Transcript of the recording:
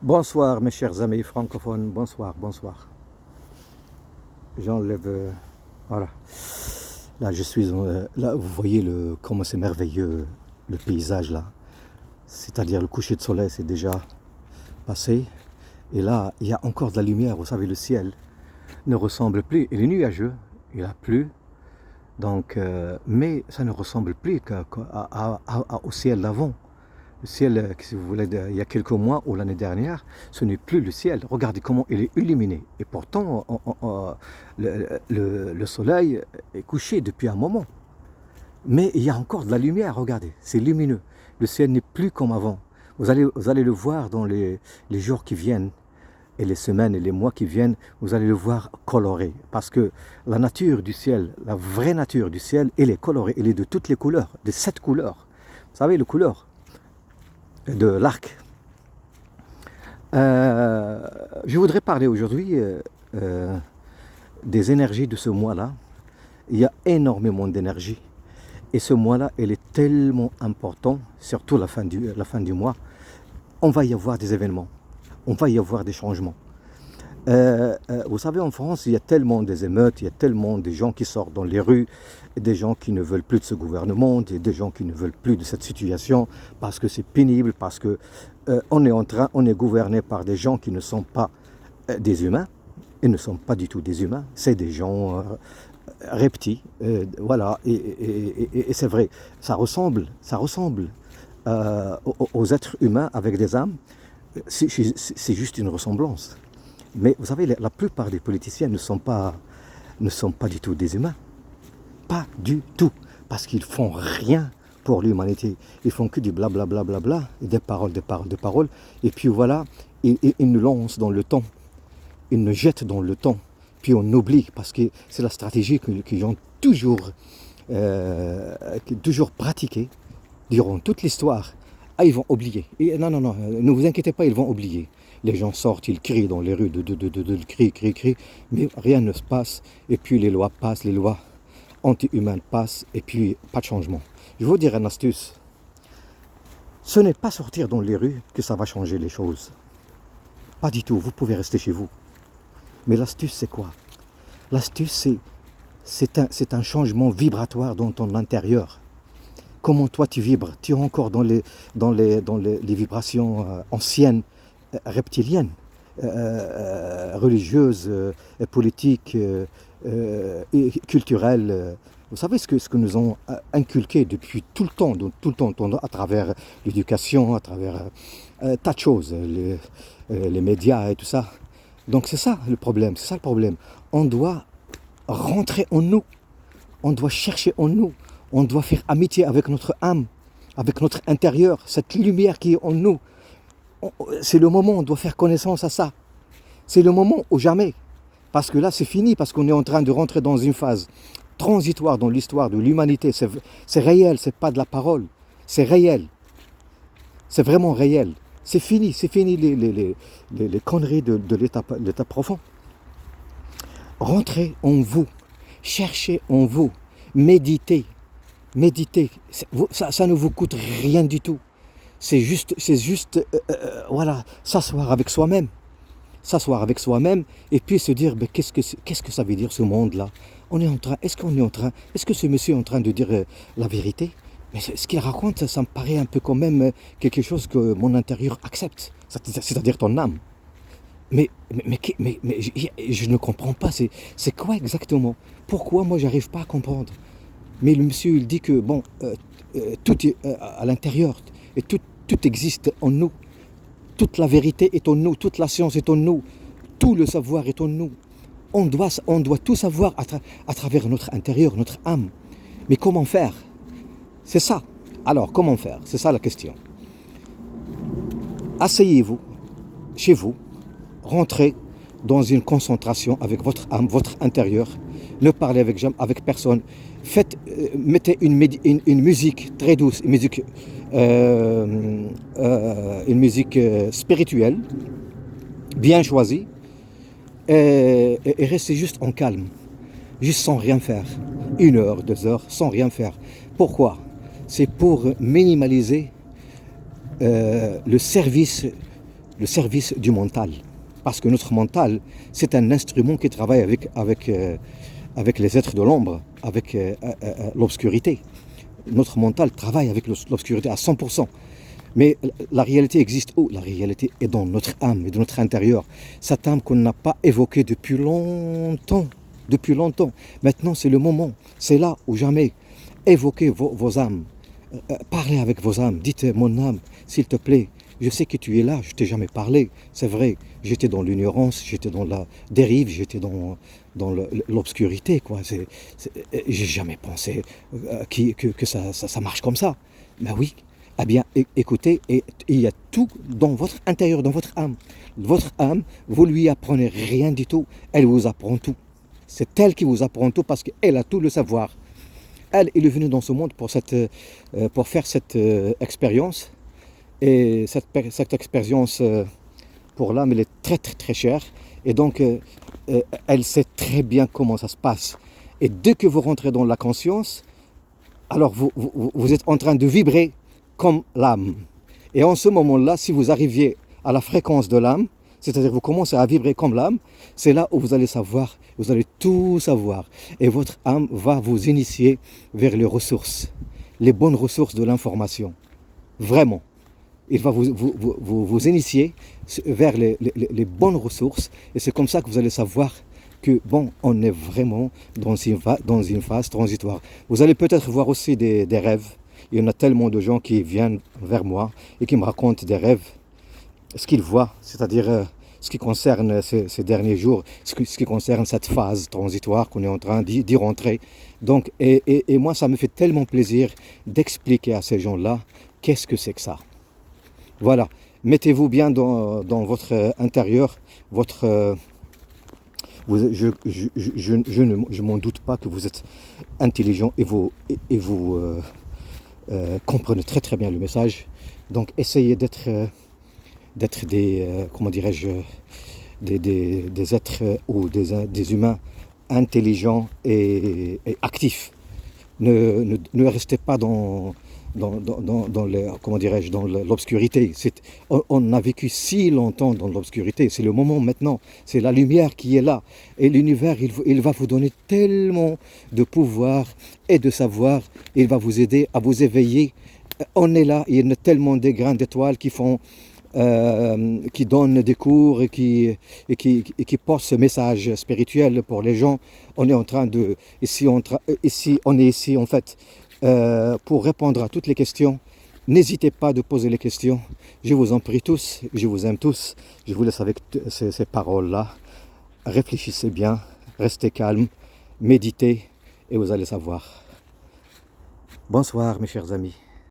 Bonsoir mes chers amis francophones, bonsoir, bonsoir. J'enlève, voilà. Là je suis, là vous voyez comment c'est merveilleux le paysage là. C'est-à-dire le coucher de soleil c'est déjà passé. Et là il y a encore de la lumière, vous savez le ciel ne ressemble plus, il est nuageux, il a plu. Donc, mais ça ne ressemble plus au ciel d'avant. Le ciel, si vous voulez, il y a quelques mois ou l'année dernière, ce n'est plus le ciel. Regardez comment il est illuminé. Et pourtant, le soleil est couché depuis un moment. Mais il y a encore de la lumière, regardez, c'est lumineux. Le ciel n'est plus comme avant. Vous allez le voir dans les jours qui viennent, et les semaines et les mois qui viennent, vous allez le voir coloré. Parce que la nature du ciel, la vraie nature du ciel, elle est colorée. Elle est de toutes les couleurs, de 7 couleurs. Vous savez, les couleurs de l'arc. Je voudrais parler aujourd'hui des énergies de ce mois-là. Il y a énormément d'énergie. Et ce mois-là, elle est tellement important, surtout la fin du mois. On va y avoir des événements. On va y avoir des changements. Vous savez, en France, il y a tellement des émeutes, il y a tellement de gens qui sortent dans les rues, des gens qui ne veulent plus de ce gouvernement, des gens qui ne veulent plus de cette situation, parce que c'est pénible, parce que on est gouverné par des gens qui ne sont pas des humains, ils ne sont pas du tout des humains, c'est des gens reptiles, voilà, et c'est vrai, ça ressemble aux êtres humains avec des âmes, c'est juste une ressemblance. Mais vous savez, la plupart des politiciens ne sont pas du tout des humains. Pas du tout. Parce qu'ils font rien pour l'humanité. Ils font que du blablabla, bla, bla, bla, des paroles, des paroles, des paroles. Et puis voilà, ils nous lancent dans le temps. Ils nous jettent dans le temps. Puis on oublie, parce que c'est la stratégie qu'ils ont toujours pratiquée durant toute l'histoire. Ah, ils vont oublier. Et non, ne vous inquiétez pas, ils vont oublier. Les gens sortent, ils crient dans les rues, crient, mais rien ne se passe. Et puis les lois passent, les lois anti-humaines passent, et puis pas de changement. Je vais vous dire une astuce. Ce n'est pas sortir dans les rues que ça va changer les choses. Pas du tout, vous pouvez rester chez vous. Mais l'astuce, c'est quoi? L'astuce, c'est un changement vibratoire dans ton intérieur. Comment toi tu vibres? Tu es encore dans les vibrations anciennes, reptiliennes, religieuses, politiques, et culturelles. Vous savez ce que nous ont inculqué depuis tout le temps, à travers l'éducation, à travers tas de choses, les médias et tout ça. Donc c'est ça le problème, c'est ça le problème. On doit rentrer en nous, on doit chercher en nous, on doit faire amitié avec notre âme, avec notre intérieur, cette lumière qui est en nous. C'est le moment où on doit faire connaissance à ça. C'est le moment ou jamais. Parce que là, c'est fini, parce qu'on est en train de rentrer dans une phase transitoire dans l'histoire de l'humanité. C'est réel, c'est pas de la parole. C'est réel. C'est vraiment réel. C'est fini les conneries de l'état profond. Rentrez en vous. Cherchez en vous. Méditez. Ça ne vous coûte rien du tout. C'est juste voilà, s'asseoir avec soi-même et puis se dire, qu'est-ce que ça veut dire ce monde-là? Est-ce que ce monsieur est en train de dire la vérité? Mais ce qu'il raconte, ça me paraît un peu quand même quelque chose que mon intérieur accepte, c'est-à-dire ton âme. Mais je ne comprends pas, c'est quoi exactement? Pourquoi moi j'arrive pas à comprendre? Mais le monsieur il dit que bon, tout est à l'intérieur et tout existe en nous. Toute la vérité est en nous, toute la science est en nous, tout le savoir est en nous. On doit tout savoir à travers notre intérieur, notre âme. Mais comment faire? C'est ça. Alors, comment faire? C'est ça la question. Asseyez-vous chez vous, rentrez dans une concentration avec votre âme, votre intérieur. Ne parlez avec personne. Mettez une musique très douce, une musique spirituelle, bien choisie, et restez juste en calme, juste sans rien faire. 1 heure, 2 heures, sans rien faire. Pourquoi? C'est pour minimaliser le service le service du mental. Parce que notre mental, c'est un instrument qui travaille avec les êtres de l'ombre, avec l'obscurité. Notre mental travaille avec l'obscurité à 100%. Mais la réalité existe où? La réalité est dans notre âme et dans notre intérieur. Cette âme qu'on n'a pas évoquée depuis longtemps. Depuis longtemps. Maintenant, c'est le moment. C'est là ou jamais. Évoquez vos âmes. Parlez avec vos âmes. Dites, mon âme, s'il te plaît, je sais que tu es là, je t'ai jamais parlé. C'est vrai, j'étais dans l'ignorance, j'étais dans la dérive, j'étais dans l'obscurité, quoi. J'ai jamais pensé que ça marche comme ça. Ben oui. Eh bien, écoutez, et il y a tout dans votre intérieur, dans votre âme. Votre âme, vous lui apprenez rien du tout, elle vous apprend tout. C'est elle qui vous apprend tout parce qu'elle a tout le savoir. Elle est venue dans ce monde pour faire cette expérience. Et cette expérience pour l'âme, elle est très très très chère. Et donc, elle sait très bien comment ça se passe. Et dès que vous rentrez dans la conscience, alors vous êtes en train de vibrer comme l'âme. Et en ce moment-là, si vous arriviez à la fréquence de l'âme, c'est-à-dire vous commencez à vibrer comme l'âme, c'est là où vous allez savoir, vous allez tout savoir. Et votre âme va vous initier vers les ressources, les bonnes ressources de l'information. Vraiment. Il va vous initier vers les bonnes ressources. Et c'est comme ça que vous allez savoir que, bon, on est vraiment dans une phase transitoire. Vous allez peut-être voir aussi des rêves. Il y en a tellement de gens qui viennent vers moi et qui me racontent des rêves, ce qu'ils voient, c'est-à-dire ce qui concerne ces derniers jours, ce qui concerne cette phase transitoire qu'on est en train d'y rentrer. Donc, et moi, ça me fait tellement plaisir d'expliquer à ces gens-là qu'est-ce que c'est que ça. Voilà, mettez-vous bien dans votre intérieur, je m'en doute pas que vous êtes intelligent et vous comprenez très très bien le message. Donc essayez d'être des, comment dirais-je, des êtres ou des humains intelligents et actifs. Ne restez pas dans comment dirais-je, dans l'obscurité. On a vécu si longtemps dans l'obscurité. C'est le moment maintenant. C'est la lumière qui est là. Et l'univers, il va vous donner tellement de pouvoir et de savoir. Il va vous aider à vous éveiller. On est là. Il y a tellement de grains d'étoiles qui donnent des cours et qui portent ce message spirituel pour les gens. On est en train de... on est ici en fait pour répondre à toutes les questions. N'hésitez pas de poser les questions. Je vous en prie tous, je vous aime tous. Je vous laisse avec ces paroles-là. Réfléchissez bien, restez calme, méditez et vous allez savoir. Bonsoir mes chers amis.